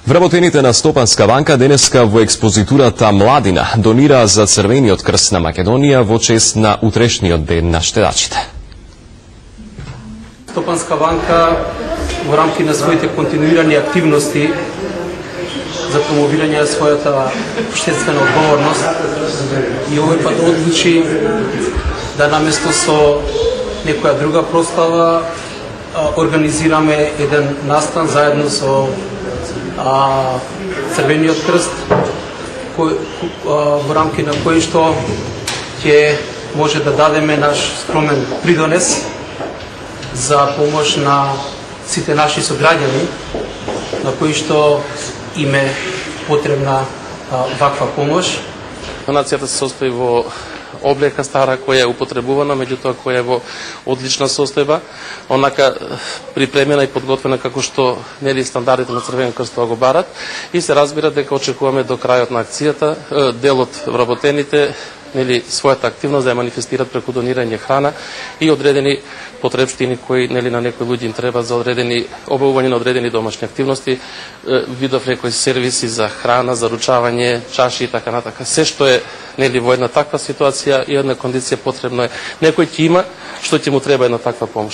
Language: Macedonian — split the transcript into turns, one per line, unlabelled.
Вработените на Стопанска банка денеска во експозитурата Младина донира за Црвениот крст на Македонија во чест на утрешниот ден на штедачите.
Стопанска банка во рамки на своите континуирани активности за промовирање на својата општествена одговорност и овој пат одлучи да наместо со некоја друга прослава организираме еден настан заедно со Црвениот крст во рамки на кој што ќе може да дадеме наш скромен придонес за помош на сите наши сограѓани на кои што им е потребна ваква помош.
Нацијата се состои во облека стара која е употребувана, меѓутоа која е во одлична состојба, онака припремена и подготвена како што нели стандардите на Црвениот крст го барат, и се разбира дека очекуваме до крајот на акцијата дел од вработените нели својата активност да ја манифестират преку донирање храна и одредени потребштини кои нели на некои луѓе им треба за одредени обавување на одредени домашни активности, видов некои сервиси за храна, за ручавање, чаши и така натака. Се што е нели во една таква ситуација и една кондиција потребно е некој ќе има што ќе му треба една таква помош.